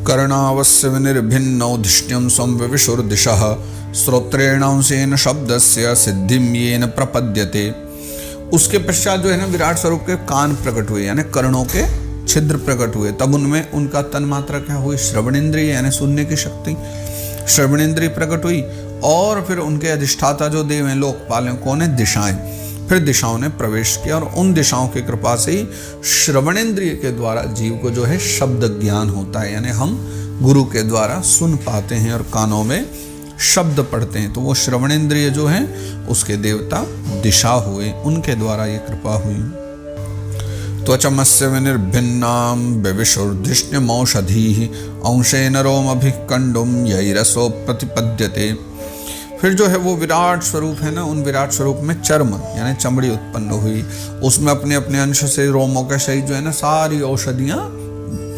कर्णावस्य विनिर्भिन्नौधिष्ण्यं संविविशुर्दिशः श्रोत्रेणांशेन शब्दस्य सिद्धिं येन प्रपद्यते। उसके पश्चात जो है ना विराट स्वरूप के कान प्रकट हुए, यानी कर्णों के छिद्र प्रकट हुए। तब उनमें उनका तन मात्रा क्या हुई? श्रवणेन्द्रिय, यानी सुनने की शक्ति, श्रवणेन्द्रिय प्रकट हुई। और फिर उनके अधिष्ठाता जो देव हैं, लोकपाल हैं, कौन है? दिशाएं। फिर दिशाओं ने प्रवेश किया और उन दिशाओं की कृपा से ही श्रवणेन्द्रिय के द्वारा जीव को जो है शब्द ज्ञान होता है, यानी हम गुरु के द्वारा सुन पाते हैं और कानों में शब्द पढ़ते हैं। तो वो श्रवणेन्द्रिय जो हैं उसके देवता दिशा हुए, उनके द्वारा ये कृपा हुई। त्वचमस्य विनिर्भिन्नां विविशुर्धिष्ण्यमौषधीः अंशेन रोमभिः यैरसो प्रतिपद्यते। फिर जो है वो विराट स्वरूप है ना, उन विराट स्वरूप में चर्म यानी चमड़ी उत्पन्न हुई। उसमें अपने अपने अंश से रोमों के सहित जो है ना सारी औषधियाँ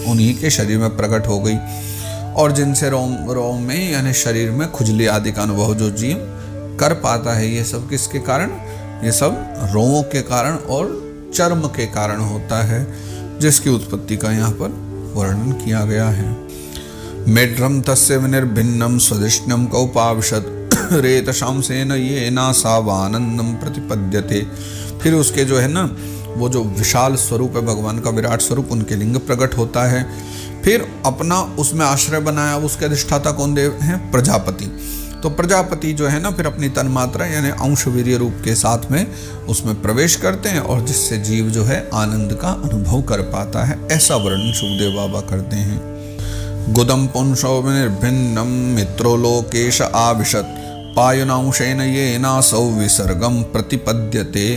उन्हीं के शरीर में प्रकट हो गई। और जिनसे रोम में यानी शरीर में खुजली आदि का अनुभव जो जीव कर पाता है, ये सब किसके कारण? ये सब रोमों के कारण और चर्म के कारण होता है, जिसकी उत्पत्ति का यहाँ पर वर्णन किया गया है। मेढ्रम तस्य विनिर्भिन्नम स्वदिष्ण्यम कौपाविशद रेतशांसेन ये नासावानंदम प्रतिपद्यते। फिर उसके जो है ना वो जो विशाल स्वरूप है भगवान का, विराट स्वरूप, उनके लिंग प्रकट होता है। फिर अपना उसमें आश्रय बनाया। उसके अधिष्ठाता कौन देव हैं? प्रजापति। तो प्रजापति जो है ना फिर अपनी तन्मात्रा यानी अंश वीर्य रूप के साथ में उसमें प्रवेश करते हैं और जिससे जीव जो है आनंद का अनुभव कर पाता है। ऐसा वर्णन सुखदेव बाबा करते हैं। गुदम पुंसो विनिर्भिन्नम मित्रो लोकेश आविशत पायुनांशेन ये नासौ विसर्गम प्रतिपद्यते।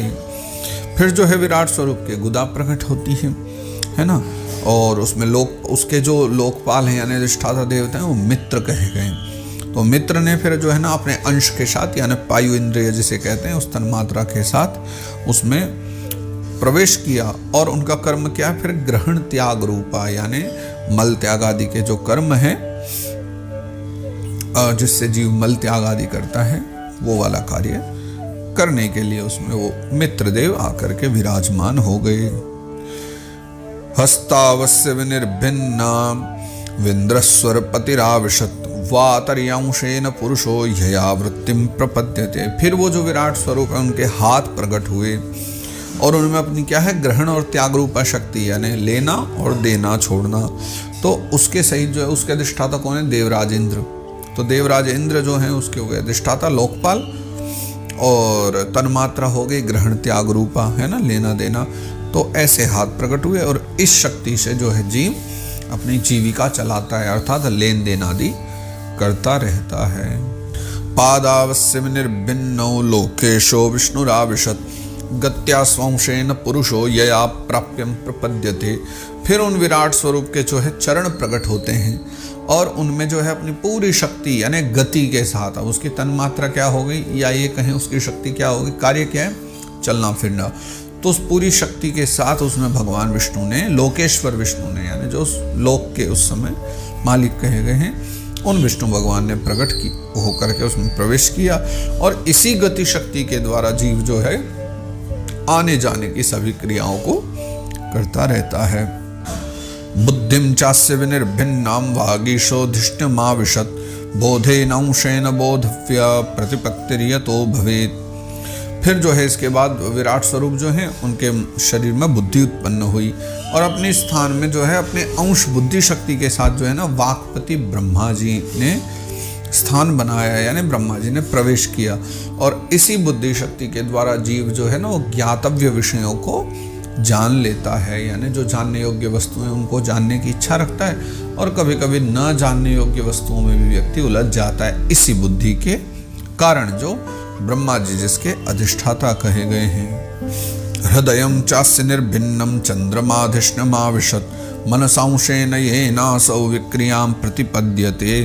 फिर जो है विराट स्वरूप के गुदा प्रकट होती है ना, और उसमें उसके जो लोकपाल हैं यानी अधिष्ठाता देवता हैं वो मित्र कहे गए। तो मित्र ने फिर जो है ना अपने अंश के साथ यानी पायु इंद्रिय जिसे कहते हैं उस तन्मात्रा के साथ उसमें प्रवेश किया। और उनका कर्म क्या? फिर ग्रहण त्याग रूपा यानी मल त्याग आदि के जो कर्म है जिससे जीव मल त्याग आदि करता है वो वाला कार्य करने के लिए उसमें वो मित्रदेव आकर के विराजमान हो गए। हस्तावस्य विनिर्भिन्ना विंद्रस्वर पतिराविशत वातर्यांशेन पुरुषो यया वृत्तिम प्रपद्यते। फिर वो जो विराट स्वरूप है उनके हाथ प्रकट हुए और उनमें अपनी क्या है? ग्रहण और त्याग रूपा शक्ति यानी लेना और देना छोड़ना। तो उसके सहित जो है उसके अधिष्ठाता कौन है? देवराज इंद्र। तो देवराज इंद्र जो है उसके हो गए अधिष्ठाता लोकपाल और तन्मात्रा हो गई ग्रहण त्याग रूपा, है ना, लेना देना। तो ऐसे हाथ प्रकट हुए और इस शक्ति से जो है जीव अपनी जीविका चलाता है अर्थात लेन देन आदि करता रहता है। पादावस्य विनिर्भिन्नौ लोकेशो विष्णुराविशत गत्या स्वंशेन पुरुषो यया प्राप्यम प्रपद्यते। फिर उन विराट स्वरूप के जो है चरण प्रकट होते हैं और उनमें जो है अपनी पूरी शक्ति यानी गति के साथ, अब उसकी तन्मात्रा क्या हो गई या ये कहें उसकी शक्ति क्या होगी? कार्य क्या है? चलना फिरना। तो उस पूरी शक्ति के साथ उसमें भगवान विष्णु ने, लोकेश्वर विष्णु ने यानी जो उस लोक के उस समय मालिक कहे गए हैं उन विष्णु भगवान ने प्रकट की होकर के उसमें प्रवेश किया। और इसी गति शक्ति के द्वारा जीव जो है आने जाने की सभी क्रियाओं को करता रहता है। बुद्धिम चास्य विनिर्भिन्नां वागीशोधिष्ण्यमाविशत बोधेनांशेन बोधव्य प्रतिपत्तिर्यतो भवेत्। फिर जो है इसके बाद विराट स्वरूप जो है उनके शरीर में बुद्धि उत्पन्न हुई और अपने स्थान में जो है अपने अंश बुद्धि शक्ति के साथ जो है ना वाक्पति ब्रह्मा जी ने स्थान बनाया यानी ब्रह्मा जी ने प्रवेश किया। और इसी बुद्धि शक्ति के द्वारा जीव जो है ना वो ज्ञातव्य विषयों को जान लेता है, यानी जो जानने योग्य वस्तुएं उनको जानने की इच्छा रखता है और कभी कभी न जानने योग्य वस्तुओं में भी व्यक्ति उलझ जाता है इसी बुद्धि के कारण, जो ब्रह्मा जी जिसके अधिष्ठाता कहे गए हैं। हृदयं चास्य निर्भिन्नं चंद्रमाधिष्ण्यमाविशत मनसांशेन येनासौ विक्रियां प्रतिपद्यते।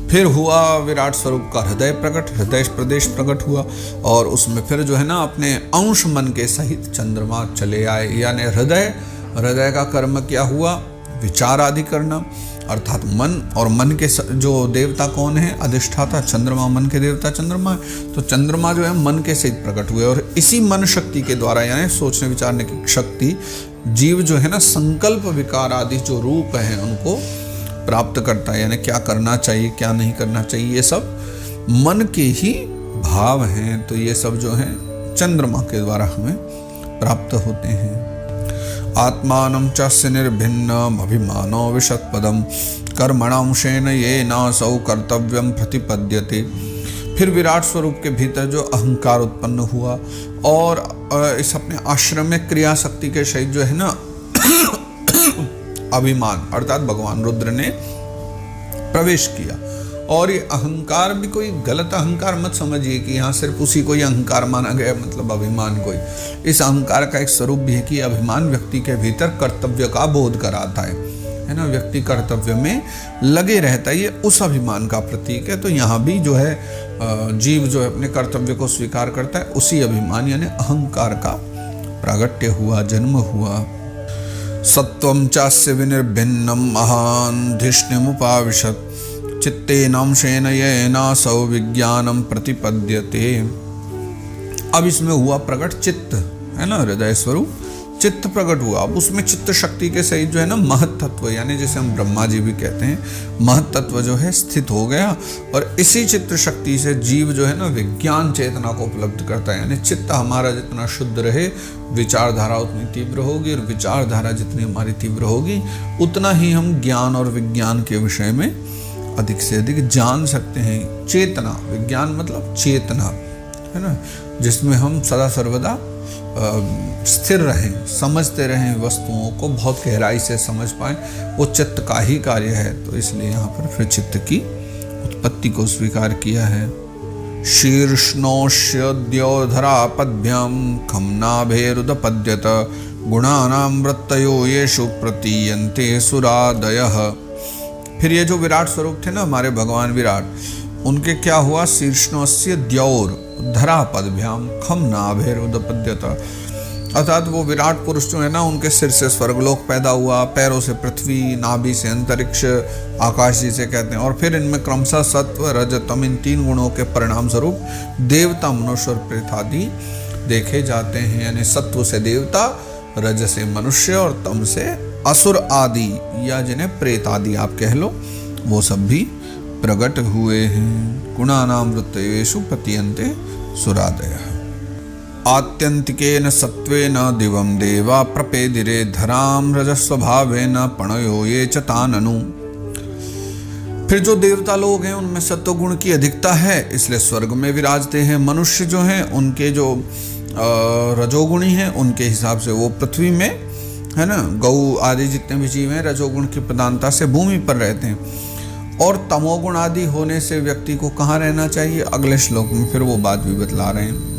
फिर हुआ विराट स्वरूप का हृदय प्रकट, हृदय प्रदेश प्रकट हुआ और उसमें फिर जो है ना अपने अंश मन के सहित चंद्रमा चले आए। यानी हृदय का कर्म क्या हुआ? विचार आदि करना अर्थात मन, और मन के जो देवता कौन है? अधिष्ठाता चंद्रमा, मन के देवता चंद्रमा। तो चंद्रमा जो है मन के सहित प्रकट हुए और इसी मन शक्ति के द्वारा यानी सोचने विचारने की शक्ति जीव जो है ना संकल्प विकार आदि जो रूप हैं उनको प्राप्त करता है, यानी क्या करना चाहिए क्या नहीं करना चाहिए, ये सब मन के ही भाव हैं। तो ये सब जो है चंद्रमा के द्वारा हमें प्राप्त होते हैं। आत्मानं चास्य निर्भिन्नम अभिमानो विशतपदम कर्मणांशेन येनासौ कर्तव्यम प्रतिपद्यते। फिर विराट स्वरूप के भीतर जो अहंकार उत्पन्न हुआ और इस अपने आश्रम में क्रिया शक्ति के सहित जो है ना अभिमान अर्थात भगवान रुद्र ने प्रवेश किया। और ये अहंकार भी कोई गलत अहंकार मत समझिए कि यहाँ सिर्फ उसी को ही अहंकार माना गया, मतलब अभिमान कोई। इस अहंकार का एक स्वरूप भी है कि अभिमान व्यक्ति के भीतर कर्तव्य का बोध कराता है ना, व्यक्ति कर्तव्य में लगे रहता है, ये उस अभिमान का प्रतीक है। तो यहाँ भी जो है जीव जो है अपने कर्तव्य को स्वीकार करता है, उसी अभिमान यानी अहंकार का प्रागट्य हुआ, जन्म हुआ। सत्वं चास्य विनिर्भिन्नं महान्धिष्णुमुपाविशत् चित्तेनांशेन येनासौ विज्ञानं प्रतिपद्यते। अब इसमें हुआ प्रकट चित्त, है ना, हृदय स्वरूप चित्त प्रकट हुआ। अब उसमें चित्त शक्ति के सहित जो है ना महत्त्व, यानी जैसे हम ब्रह्मा जी भी कहते हैं, महत्त्व जो है स्थित हो गया। और इसी चित्त शक्ति से जीव जो है ना विज्ञान चेतना को उपलब्ध करता है। यानी चित्त हमारा जितना शुद्ध रहे, विचारधारा उतनी तीव्र होगी, और विचारधारा जितनी हमारी तीव्र होगी उतना ही हम ज्ञान और विज्ञान के विषय में अधिक से अधिक जान सकते हैं। चेतना, विज्ञान मतलब चेतना, है ना, जिसमें हम सदा सर्वदा स्थिर रहें, समझते रहें, वस्तुओं को बहुत गहराई से समझ पाएं, वो चित्त का ही कार्य है। तो इसलिए यहाँ पर फिर चित्त की उत्पत्ति को स्वीकार किया है। शीर्ष्णोष्य द्योधरापद्भ्याम खम्नाभेरुदपद्यत गुणानां वृत्तयो येषु प्रतीयन्ते सुरादयः। फिर ये जो विराट स्वरूप थे ना हमारे भगवान विराट, उनके क्या हुआ, शीर्ष्णोस्य द्यौर धरापद्भ्याम खम्नाभेरुदपद्यत, अर्थात वो विराट पुरुष जो है ना उनके सिर से स्वर्गलोक पैदा हुआ, पैरों से पृथ्वी, नाभि से अंतरिक्ष, आकाश जिसे कहते हैं। और फिर इनमें क्रमशः सत्व रज तम, इन तीन गुणों के परिणाम स्वरूप देवता, मनुष्य और प्रेत आदि देखे जाते हैं। यानी सत्व से देवता, रज से मनुष्य और तम से असुर आदि, या जिन्हें प्रेत आदि आप कह लो, वो सब भी प्रकट हुए हैं। गुणानां वृत्तयेषु प्रतीयन्ते सुरादयः। आत्यंतिकेन सत्वेन दिवं देवा प्रपेदिरे धराम रजस्वभावेन पणयो ये च ताननु। फिर जो देवता लोग हैं उनमें सत्व गुण की अधिकता है, इसलिए स्वर्ग में विराजते हैं। मनुष्य जो हैं उनके जो रजोगुणी हैं उनके हिसाब से वो पृथ्वी में, है ना, गौ आदि जितने भी जीव हैं रजोगुण की प्रधानता से भूमि पर रहते हैं। और तमोगुण आदि होने से व्यक्ति को कहाँ रहना चाहिए, अगले श्लोक में फिर वो बात भी बतला रहे हैं।